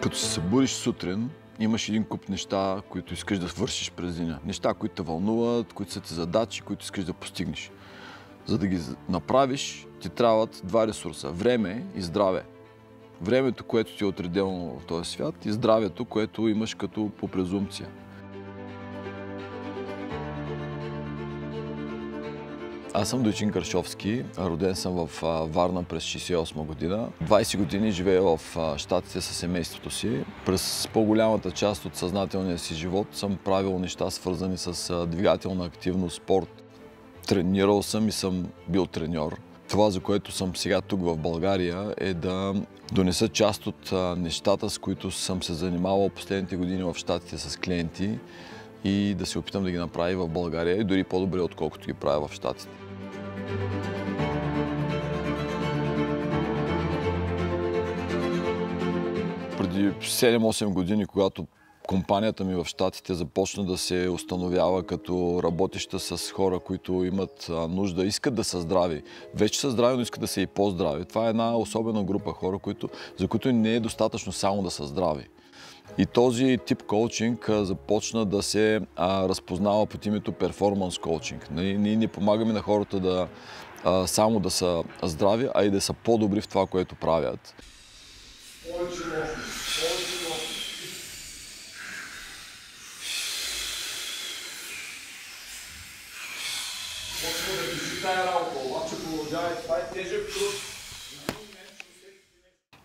Като се събудиш сутрин, имаш един куп неща, които искаш да свършиш през деня. Неща, които те вълнуват, които са ти задачи, които искаш да постигнеш. За да ги направиш, ти трябват два ресурса – време и здраве. Времето, което ти е отредено в този свят, и здравето, което имаш като по презумпция. Аз съм Дойчин Каршовски, роден съм в Варна през 1968 година. 20 години живея в Щатите със семейството си. През по-голямата част от съзнателния си живот съм правил неща, свързани с двигателна активност, спорт. Тренирал съм и съм бил треньор. Това, за което съм сега тук в България, е да донеса част от нещата, с които съм се занимавал последните години в Щатите с клиенти и да се опитам да ги направя в България и дори по-добре, отколкото ги правя в Щатите. Преди 7-8 години, когато компанията ми в Щатите започна да се установява като работеща с хора, които имат нужда, искат да са здрави. Вече са здрави, но искат да са и по-здрави. Това е една особена група хора, за които не е достатъчно само да са здрави. И този тип коучинг започна да се разпознава под името перформанс коучинг. Ние не помагаме на хората да само да са здрави, а и да са по-добри в това, което правят.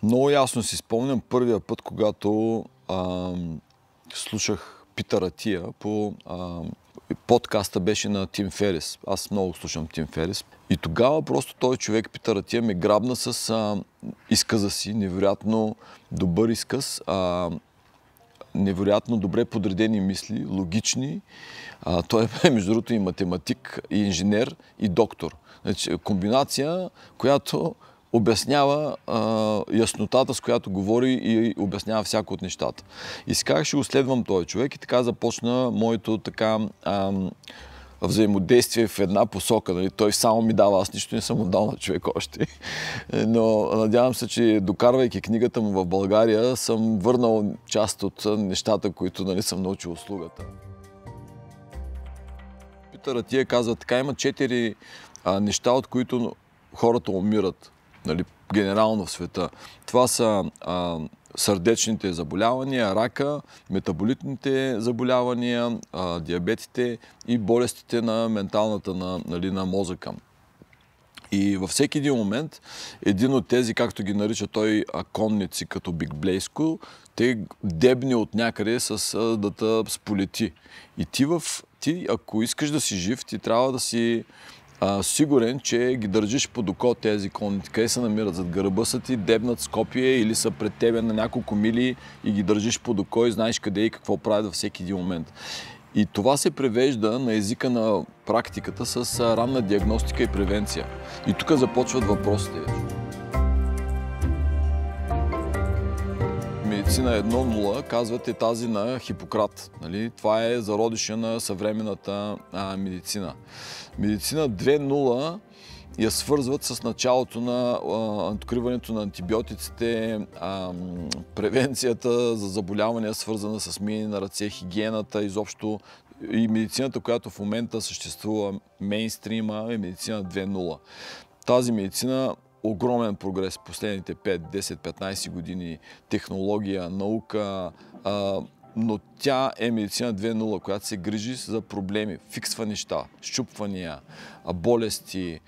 Много ясно си спомням първия път, когато слушах Питър Атия по подкаста беше на Тим Ферис. Аз много слушам Тим Ферис. И тогава просто този човек, Питър Атия, ме грабна с изказа си, невероятно добър изказ, невероятно добре подредени мисли, логични. Той е, между другото, и математик, и инженер, и доктор. Значи, комбинация, която обяснява яснотата, с която говори и обяснява всяко от нещата. И си казах, ще го следвам този човек и така започна моето взаимодействие в една посока. Нали? Той само ми дава, аз нищо не съм отдал на човек още. Но надявам се, че докарвайки книгата му в България, съм върнал част от нещата, които нали, съм научил услугата. Питър Атия казва, така има 4 неща, от които хората умират. Нали, генерално в света. Това са сърдечните заболявания, рака, метаболитните заболявания, диабетите и болестите на менталната, на мозъка. И във всеки един момент, един от тези, както ги нарича той, конници, като биглейско, те дебни от някъде да те сполети. И ти, ако искаш да си жив, ти трябва да си сигурен, че ги държиш под око тези конници. Къде се намират? Зад гърба са ти, дебнат с копие или са пред тебе на няколко мили и ги държиш под око и знаеш къде и какво правят във всеки един момент. И това се превежда на езика на практиката с ранна диагностика и превенция. И тук започват въпросите. Медицина 1.0, казвате тази на Хипократ. Нали? Това е зародиша на съвременната медицина. Медицина 2.0 я свързват с началото на откриването на антибиотиците, превенцията за заболявания, свързана с миене на ръце, хигиената, изобщо и медицината, която в момента съществува мейнстрима, е медицина 2.0. Тази медицина огромен прогрес в последните 5, 10, 15 години, технология, наука, но тя е медицина 2.0, която се грижи за проблеми, фиксва неща, счупвания, болести,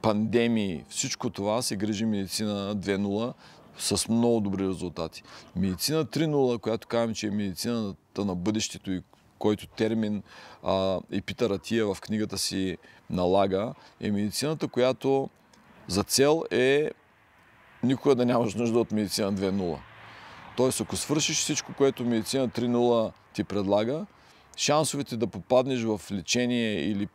пандемии. Всичко това се грижи медицина 2.0 с много добри резултати. Медицина 3.0, която казвам, че е медицината на бъдещето и който термин и Питър Атия в книгата си налага, е медицината, която за цел е никога да нямаш нужда от медицина 2.0. Тоест, ако свършиш всичко, което медицина 3.0 ти предлага, шансовете да попаднеш в лечение или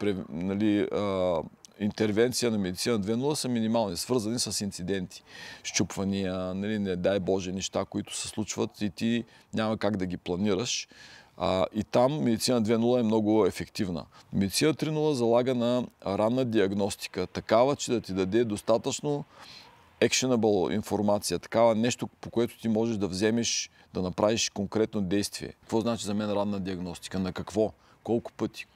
интервенция на медицина 2.0 са минимални, свързани с инциденти, счупвания, не дай Боже, неща, които се случват и ти няма как да ги планираш. И там медицина 2.0 е много ефективна. Медицина 3.0 залага на ранна диагностика, такава, че да ти даде достатъчно actionable информация, такава нещо, по което ти можеш да вземеш, да направиш конкретно действие. Какво значи за мен ранна диагностика? На какво? Колко пъти?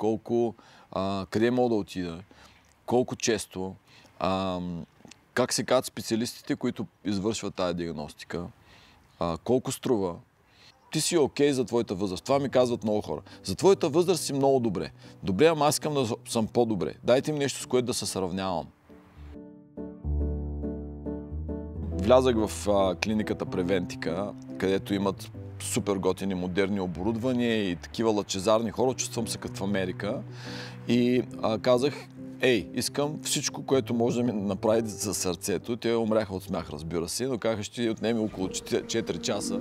Къде мога да отида? Колко често? Как се казват специалистите, които извършват тази диагностика? Колко струва? Ти си окей за твоята възраст. Това ми казват много хора. За твоята възраст си много добре. Добре, ама аз искам да съм по-добре. Дайте ми нещо, с което да се сравнявам. Влязах в клиниката Превентика, където имат супер готини модерни оборудвания и такива лъчезарни хора. Чувствам се като в Америка. И казах, искам всичко, което може да ми направи за сърцето. Те умряха от смях, разбира се, но казаха, ще отнеме около 4 часа.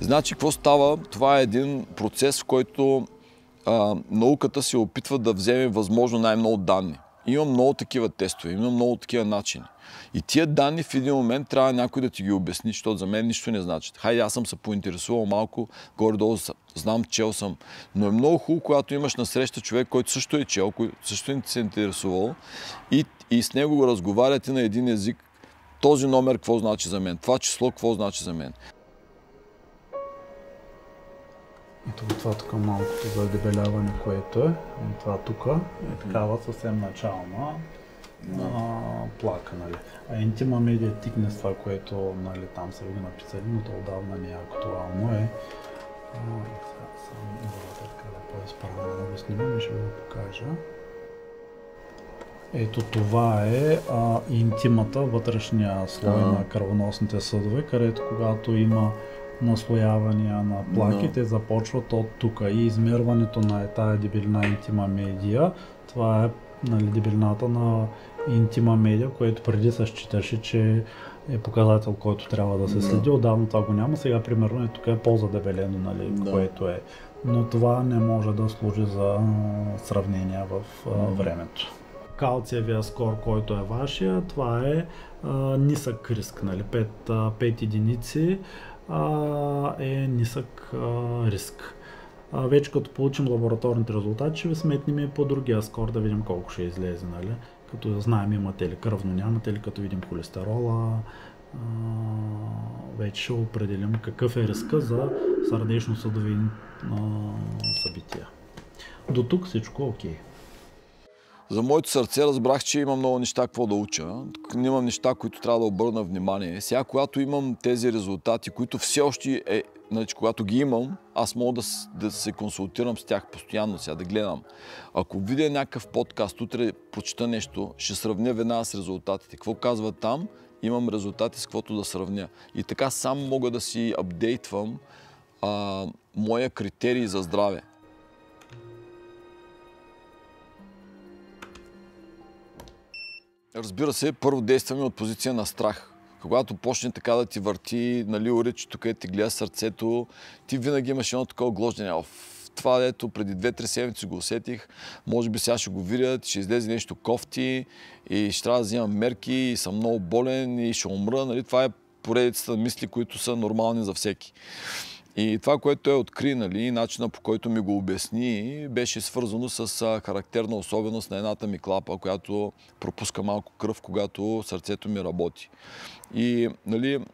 Значи, какво става? Това е един процес, в който науката се опитва да вземе възможно най-много данни. Има много такива тестове, има много такива начини. И тия данни в един момент трябва някой да ти ги обясни, защото за мен нищо не значат. Хайде, аз съм се поинтересувал малко, горе-долу знам, чел съм. Но е много хубаво, когато имаш насреща човек, който също е чел, който също не се интересувал и с него го разговаряте на един език. Този номер какво значи за мен? Това число какво значи за мен? Ето това тук малкото за дебеляване, което е. Това тук е такава съвсем начална плака, нали. А интима медиа тикнес, това, което, нали, там са ви го написали, но то отдавна не е актуално е. Само така да по-изправено да го снимам и ще ви го покажа. Ето това е интимата, вътрешния слой на кръвоносните съдове, където когато има наслоявания на плаки, те започват от тук и измерването на тая дебелина интима медия. Това е, нали, дебелината на интима медия, което преди се считаше, че е показател, който трябва да се следи. Отдавна това го няма. Сега примерно тук е по-задебелено, нали, което е. Но това не може да служи за сравнение в времето. Калциевия скор, който е вашия, това е нисък риск, нали, 5 единици е нисък риск. Вече като получим лабораторните резултати, ще ви сметнем и по другия скор да видим колко ще излезе, нали? Като да знаем имате ли кръвно, нямате ли, като видим холестерола, вече ще определим какъв е риска за сърдечно-съдови събития. До тук всичко окей. За моето сърце разбрах, че имам много неща, какво да уча. Имам неща, които трябва да обърна внимание. Сега, когато имам тези резултати, които все още значи, когато ги имам, аз мога да се консултирам с тях постоянно, сега да гледам. Ако видя някакъв подкаст, утре прочита нещо, ще сравня веднага с резултатите. Какво казва там, имам резултати с каквото да сравня. И така сам мога да си апдейтвам моя критерий за здраве. Разбира се, първо действаме от позиция на страх. Когато почне така да ти върти, нали, урече, тук ти гледа сърцето, ти винаги имаш едно такова глождане. Това, дето преди 2-3 седмици го усетих, може би сега ще го видят, ще излезе нещо кофти и ще трябва да взимам мерки и съм много болен и ще умра. Нали? Това е поредицата мисли, които са нормални за всеки. И това, което той откри, нали, начина, по който ми го обясни, беше свързано с характерна особеност на едната ми клапа, която пропуска малко кръв, когато сърцето ми работи. И, нали,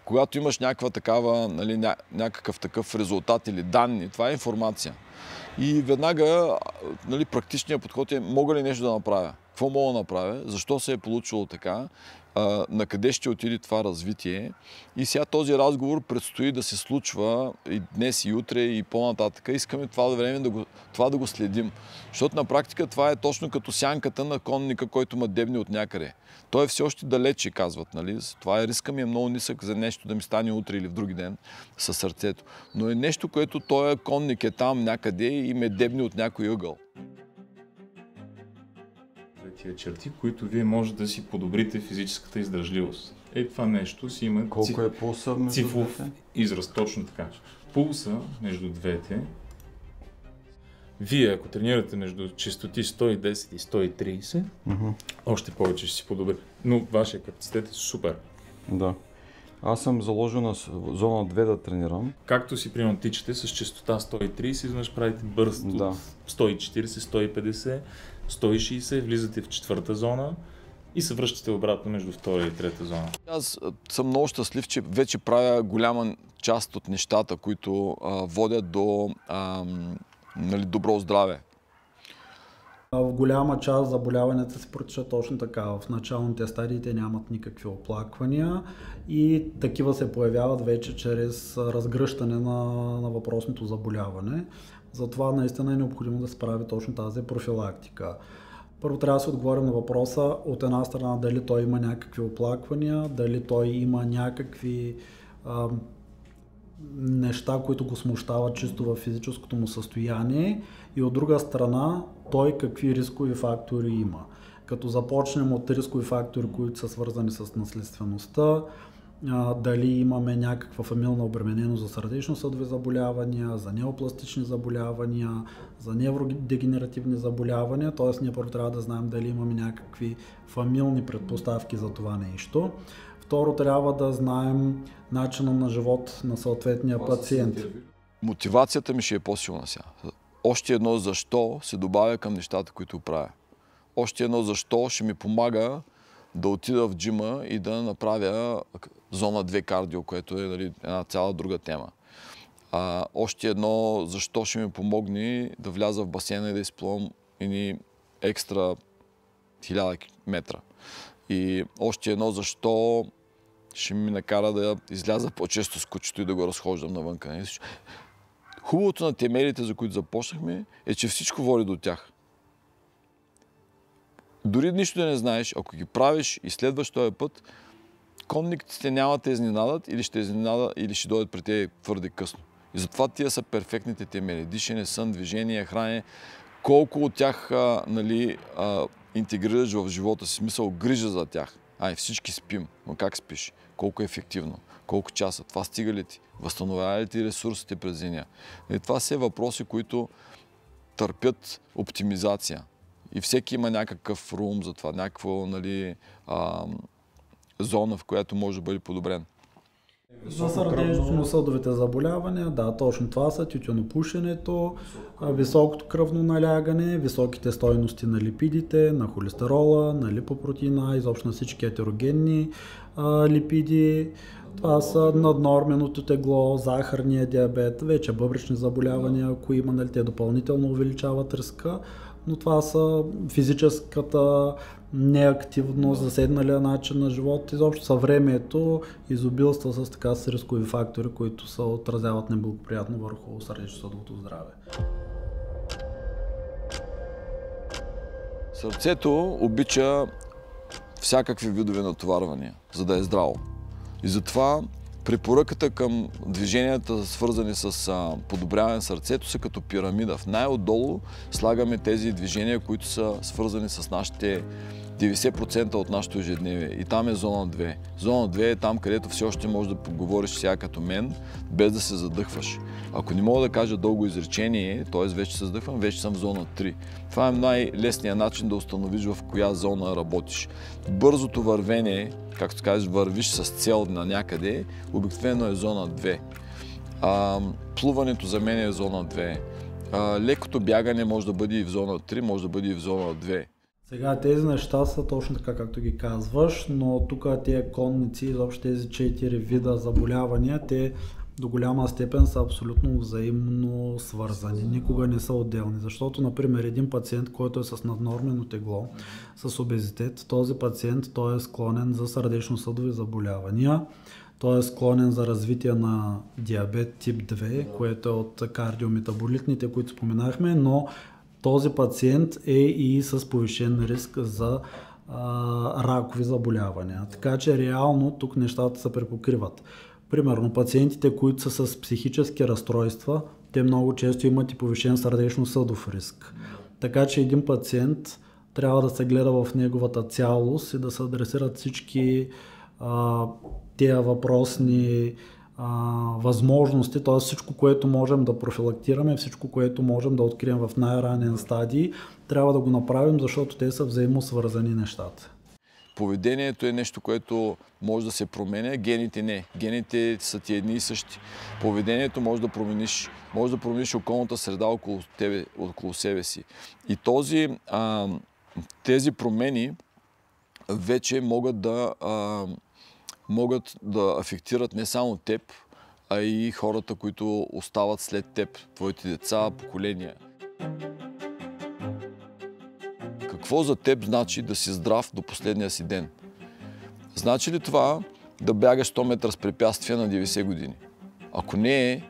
когато имаш някаква такава, нали, някакъв такъв резултат или данни, това е информация. И веднага, нали, практичният подход е, мога ли нещо да направя? Какво мога да направя? Защо се е получило така? на къде ще отиде това развитие. И сега този разговор предстои да се случва и днес, и утре, и по-нататък. Искаме това време да го следим. Защото на практика това е точно като сянката на конника, който ма дебне от някъде. Той е все още далече, казват. Нали? Това е, риска ми е много нисък за нещо да ми стане утре или в други ден със сърцето. Но е нещо, което той конник е там някъде и ме дебне от някой ъгъл. Тия черти, които вие може да си подобрите физическата издръжливост. Това нещо си има колко е пулса между цифров двете? израз, точно така. Пулса между двете. Вие, ако тренирате между честоти 110 и 130, още повече ще си подобрите. Но вашия капацитет е супер. Да. Аз съм заложил на зона 2 да тренирам. Както си примерно тичате с честота 130, изведнъж правите бърст от 140, 150, 160, влизате в четвърта зона и се връщате обратно между втора и трета зона. Аз съм много щастлив, че вече правя голяма част от нещата, които водят до добро здраве. В голяма част заболяванията се протичат точно така. В началните стадии те нямат никакви оплаквания и такива се появяват вече чрез разгръщане на въпросното заболяване. Затова наистина е необходимо да се прави точно тази профилактика. Първо трябва да се отговорим на въпроса от една страна дали той има някакви оплаквания, дали той има някакви неща, които го смущават чисто в физическото му състояние и от друга страна той какви рискови фактори има. Като започнем от рискови фактори, които са свързани с наследствеността, дали имаме някаква фамилна обремененост за сърдечно-съдови заболявания, за неопластични заболявания, за невродегенеративни заболявания, т.е. ние първо трябва да знаем дали имаме някакви фамилни предпоставки за това нещо. Второ, трябва да знаем начина на живот на съответния пациент. Мотивацията ми ще е по-силна сега. Още едно защо се добавя към нещата, които правя. Още едно защо ще ми помага да отида в джима и да направя зона 2 кардио, което е една цяла друга тема. Още едно защо ще ми помогне да вляза в басейна и да изплувам едни екстра 1000 метра. И още едно защо ще ми накара да изляза по-често с кучето и да го разхождам навънка. Хубавото на темелите, за които започнахме, е, че всичко води до тях. Дори нищо да не знаеш, ако ги правиш и следваш този път, конниките няма да изненадат или ще изненадат, или ще дойдат при тебе твърде късно. И затова тия са перфектните темели. Дишане, сън, движение, хранене. Колко от тях интегрираш в живота си, смисъл грижа за тях. Всички спим, но как спиш? Колко е ефективно? Колко часа? Това стига ли ти? Възстановява ли ти ресурсите през деня? И това са въпроси, които търпят оптимизация. И всеки има някакъв рум за това, някаква зона, в която може да бъде подобрен. За сърдечно-съдовите заболявания, да, точно това са тютюнопушенето, високото кръвно налягане, високите стойности на липидите, на холестерола, на липопротеина, изобщо на всички атерогенни липиди. Това са наднорменото тегло, захарния диабет, вече бъбречни заболявания, ако има, те допълнително увеличават риска, но това са физическата неактивност, заседналия начин на живот, изобщо съвремието изобилства с така с рискови фактори, които се отразяват неблагоприятно върху сърдечно-съдовото здраве. Сърцето обича всякакви видове натоварвания, за да е здраво. И затова препоръката към движенията, свързани с подобряване на сърцето, са като пирамида. В най-отдолу слагаме тези движения, които са свързани с нашите 90% от нашето ежедневие. И там е зона 2. Зона 2 е там, където все още можеш да поговориш сега като мен, без да се задъхваш. Ако не мога да кажа дълго изречение, т.е. вече се задъхвам, вече съм в зона 3. Това е най-лесният начин да установиш в коя зона работиш. Бързото вървене, както кажеш, вървиш с цел на някъде, обикновено е зона 2. Плуването за мен е зона 2. Лекото бягане може да бъде и в зона 3, може да бъде и в зона 2. Сега тези неща са точно така, както ги казваш, но тук тези конници, изобщо тези 4 вида заболявания, те до голяма степен са абсолютно взаимно свързани. Никога не са отделни. Защото, например, един пациент, който е с наднормено тегло, с обезитет, този пациент той е склонен за сърдечно-съдови заболявания, той е склонен за развитие на диабет тип 2, което е от кардиометаболитните, които споменахме, но този пациент е и с повишен риск за ракови заболявания. Така че реално тук нещата се препокриват. Примерно пациентите, които са с психически разстройства, те много често имат и повишен сърдечно-съдов риск. Така че един пациент трябва да се гледа в неговата цялост и да се адресират всички тези въпросни възможности, т.е. всичко, което можем да профилактираме, всичко, което можем да открием в най-ранен стадий, трябва да го направим, защото те са взаимосвързани нещата. Поведението е нещо, което може да се променя, гените не. Гените са ти едни и същи. Поведението може да промениш околната среда около себе си. И тези промени вече могат да афектират не само теб, а и хората, които остават след теб, твоите деца, поколения. Какво за теб значи да си здрав до последния си ден? Значи ли това да бягаш 100 метра с препятствия на 90 години? Ако не е,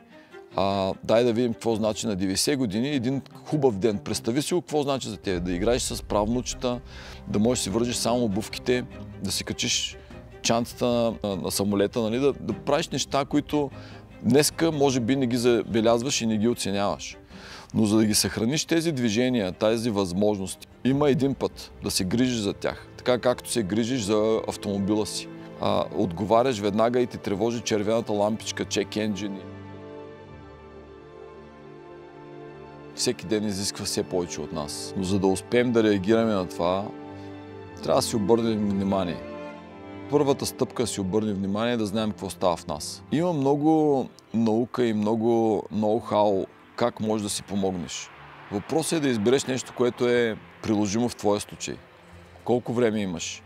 дай да видим какво значи на 90 години един хубав ден. Представи си какво значи за теб. Да играеш с правнучета, да можеш да си вържиш само обувките, да си качиш чантата на самолета, нали? Да правиш неща, които днеска може би не ги забелязваш и не ги оценяваш. Но за да ги съхраниш тези движения, тези възможности, има един път да се грижиш за тях. Така както се грижиш за автомобила си. Отговаряш веднага и те тревожи червената лампичка, check engine. Всеки ден изисква все повече от нас. Но за да успеем да реагираме на това, трябва да си обърнем внимание. Първата стъпка да си обърнем внимание е да знаем какво става в нас. Има много наука и много ноу-хау как можеш да си помогнеш. Въпросът е да избереш нещо, което е приложимо в твоя случай. Колко време имаш?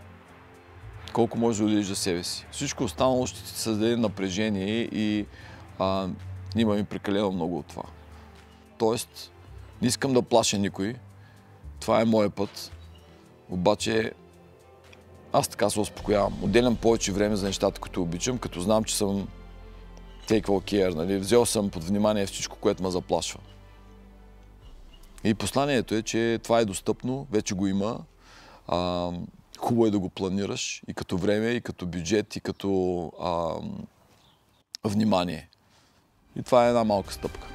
Колко можеш да отделиш за себе си? Всичко останало ще ти създаде напрежение и имаме прекалено много от това. Тоест, не искам да плаша никой. Това е моят път. Обаче аз така се успокоявам. Отделям повече време за нещата, които обичам, като знам, че съм take all care, нали? Взел съм под внимание всичко, което ме заплашва. И посланието е, че това е достъпно, вече го има. Хубаво е да го планираш и като време, и като бюджет, и като внимание. И това е една малка стъпка.